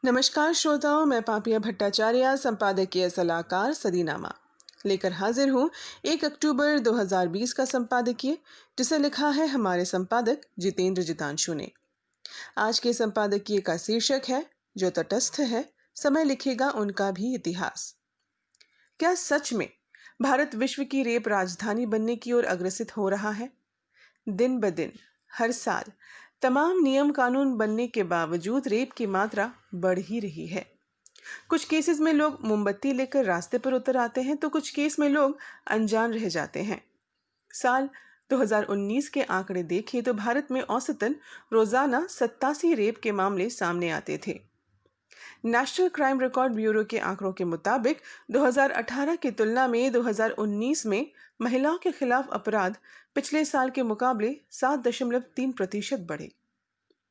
नमस्कार श्रोताओं, मैं पापिया भट्टाचार्य संपादकीय सलाहकार सदीनामा लेकर हाजिर हूँ 1 अक्टूबर 2020 का संपादकीय, जिसे लिखा है हमारे संपादक जितेंद्र जितांशु ने। आज के संपादकीय का शीर्षक है जो तटस्थ है, समय लिखेगा उनका भी इतिहास। क्या सच में भारत विश्व की रेप राजधानी बनने की ओर अग्रसित हो रहा है? दिन ब दिन, हर साल तमाम नियम कानून बनने के बावजूद रेप की मात्रा बढ़ ही रही है। कुछ केसेस में लोग मोमबत्ती लेकर रास्ते पर उतर आते हैं, तो कुछ केस में लोग अनजान रह जाते हैं। साल 2019 के आंकड़े देखें तो भारत में औसतन रोजाना 87 रेप के मामले सामने आते थे। नेशनल क्राइम रिकॉर्ड ब्यूरो के आंकड़ों के मुताबिक 2018 की तुलना में 2019 में महिलाओं के खिलाफ अपराध पिछले साल के मुकाबले 7.3% बढ़े।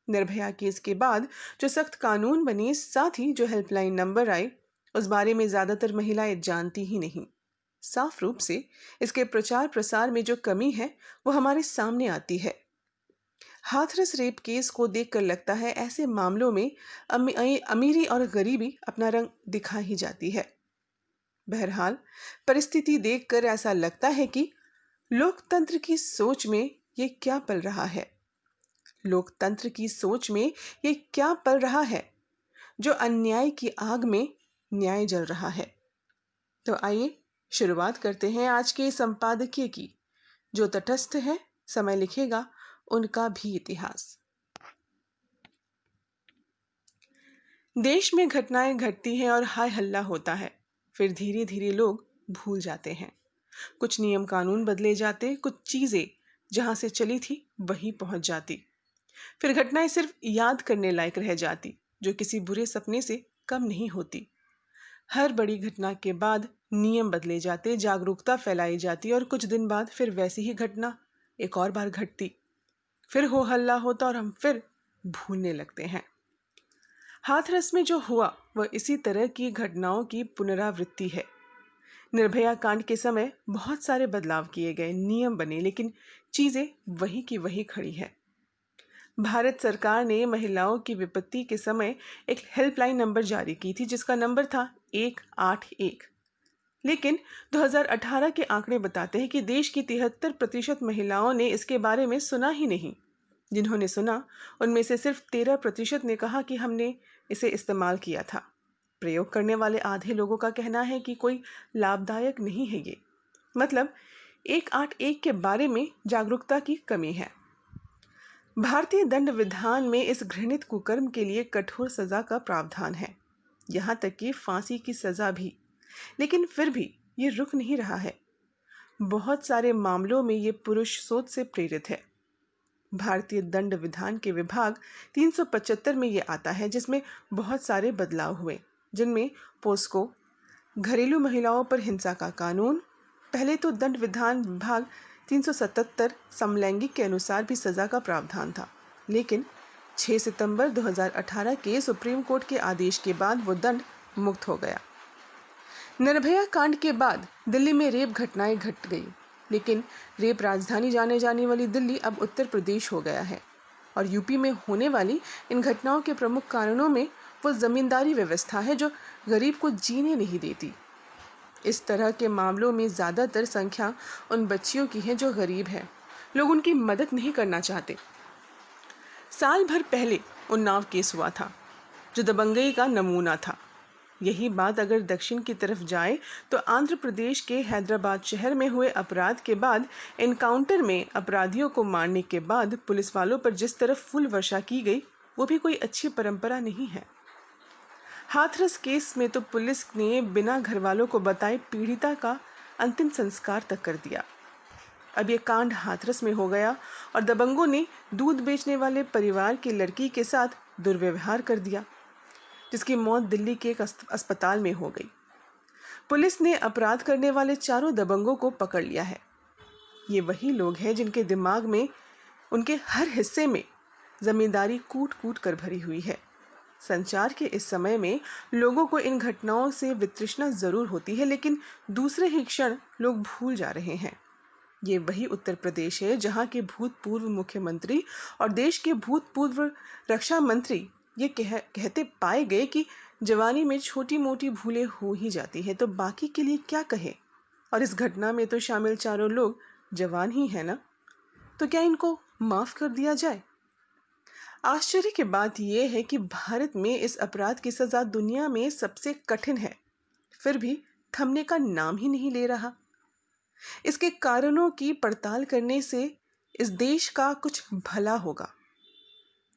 निर्भया केस के बाद जो सख्त कानून बने, साथ ही जो हेल्पलाइन नंबर आए, उस बारे में ज्यादातर महिलाएं जानती ही नहीं। साफ रूप से इसके प्रचार प्रसार में जो कमी है वो हमारे सामने आती है। हाथरस रेप केस को देखकर लगता है ऐसे मामलों में अमीरी और गरीबी अपना रंग दिखा ही जाती है। बहरहाल, परिस्थिति देखकर ऐसा लगता है कि लोकतंत्र की सोच में ये क्या पल रहा है। लोकतंत्र की सोच में ये क्या पल रहा है जो अन्याय की आग में न्याय जल रहा है। तो आइए शुरुआत करते हैं आज के संपादकीय की, जो तटस्थ है, समय लिखेगा उनका भी इतिहास। देश में घटनाएं घटती हैं और हाय हल्ला होता है, फिर धीरे धीरे लोग भूल जाते हैं। कुछ नियम कानून बदले जाते, कुछ चीजें जहां से चली थी वहीं पहुंच जाती, फिर घटनाएं सिर्फ याद करने लायक रह जाती, जो किसी बुरे सपने से कम नहीं होती। हर बड़ी घटना के बाद नियम बदले जाते, जागरूकता फैलाई जाती और कुछ दिन बाद फिर वैसी ही घटना एक और बार घटती, फिर हो हल्ला होता और हम फिर भूलने लगते हैं। हाथरस में जो हुआ वह इसी तरह की घटनाओं की पुनरावृत्ति है। निर्भया कांड के समय बहुत सारे बदलाव किए गए, नियम बने, लेकिन चीजें वही की वही खड़ी है। भारत सरकार ने महिलाओं की विपत्ति के समय एक हेल्पलाइन नंबर जारी की थी, जिसका नंबर था 181। लेकिन 2018 के आंकड़े बताते हैं कि देश की 73% महिलाओं ने इसके बारे में सुना ही नहीं। जिन्होंने सुना, उनमें से सिर्फ 13% ने कहा कि हमने इसे इस्तेमाल किया था। प्रयोग करने वाले आधे लोगों का कहना है कि कोई लाभदायक नहीं है ये। मतलब 181 के बारे में जागरूकता की कमी है। भारतीय दंड विधान में इस घृणित कुकर्म के लिए कठोर सजा का प्रावधान है, यहाँ तक कि फांसी की सजा भी। लेकिन फिर भी ये रुक नहीं रहा है। बहुत सारे मामलों में ये पुरुष सोच से प्रेरित है। भारतीय दंड विधान के विभाग 375 में ये आता है, जिसमें बहुत सारे बदलाव हुए, जिनमें पोस्को, घरेलू महिलाओं पर हिंसा का कानून, पहले तो दंड विधान विभाग 377 समलैंगिक के अनुसार भी सजा का प्रावधान था, लेकिन 6 सितंबर 2018 के सुप्रीम कोर्ट के आदेश के बाद वो दंड मुक्त हो गया। निर्भया कांड के बाद दिल्ली में रेप घटनाएं घट गई, लेकिन रेप राजधानी जाने जाने वाली दिल्ली अब उत्तर प्रदेश हो गया है। और यूपी में होने वाली इन घटनाओं के प्रमुख कारणों में वो जमींदारी व्यवस्था है जो गरीब को जीने नहीं देती। इस तरह के मामलों में ज़्यादातर संख्या उन बच्चियों की है जो गरीब है। लोग उनकी मदद नहीं करना चाहते। साल भर पहले उन्नाव केस हुआ था, जो दबंगई का नमूना था। यही बात अगर दक्षिण की तरफ जाए तो आंध्र प्रदेश के हैदराबाद शहर में हुए अपराध के बाद एनकाउंटर में अपराधियों को मारने के बाद पुलिस वालों पर जिस तरह फूल वर्षा की गई, वो भी कोई अच्छी परंपरा नहीं है। हाथरस केस में तो पुलिस ने बिना घर वालों को बताए पीड़िता का अंतिम संस्कार तक कर दिया। अब ये कांड हाथरस में हो गया और दबंगों ने दूध बेचने वाले परिवार की लड़की के साथ दुर्व्यवहार कर दिया, जिसकी मौत दिल्ली के एक अस्पताल में हो गई। पुलिस ने अपराध करने वाले चारों दबंगों को पकड़ लिया है। ये वही लोग हैं जिनके दिमाग में, उनके हर हिस्से में जमींदारी कूट कूट कर भरी हुई है। संचार के इस समय में लोगों को इन घटनाओं से वितृष्णा जरूर होती है, लेकिन दूसरे ही क्षण लोग भूल जा रहे हैं। ये वही उत्तर प्रदेश है जहां के भूतपूर्व मुख्यमंत्री और देश के भूतपूर्व रक्षा मंत्री कहते पाए गए कि जवानी में छोटी मोटी भूलें हो ही जाती है, तो बाकी के लिए क्या कहे। और इस घटना में तो शामिल चारों लोग जवान ही है ना, तो क्या इनको माफ कर दिया जाए। आश्चर्य की बात यह है कि भारत में इस अपराध की सजा दुनिया में सबसे कठिन है, फिर भी थमने का नाम ही नहीं ले रहा। इसके कारणों की पड़ताल करने से इस देश का कुछ भला होगा।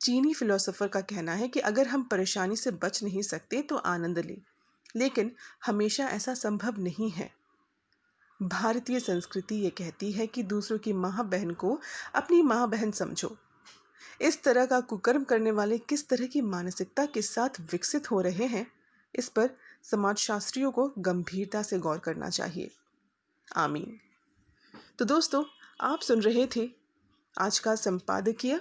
चीनी फिलोसोफर का कहना है कि अगर हम परेशानी से बच नहीं सकते तो आनंद लें, लेकिन हमेशा ऐसा संभव नहीं है। भारतीय संस्कृति ये कहती है कि दूसरों की माँ बहन को अपनी माँ बहन समझो। इस तरह का कुकर्म करने वाले किस तरह की मानसिकता के साथ विकसित हो रहे हैं, इस पर समाजशास्त्रियों को गंभीरता से गौर करना चाहिए। आमीन। तो दोस्तों, आप सुन रहे थे आज का संपादकीय,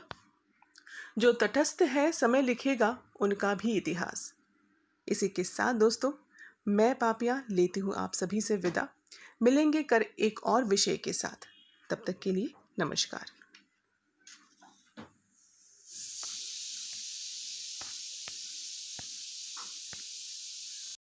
जो तटस्थ है समय लिखेगा उनका भी इतिहास। इसी के साथ दोस्तों, मैं पापिया लेती हूँ आप सभी से विदा। मिलेंगे कर एक और विषय के साथ। तब तक के लिए नमस्कार।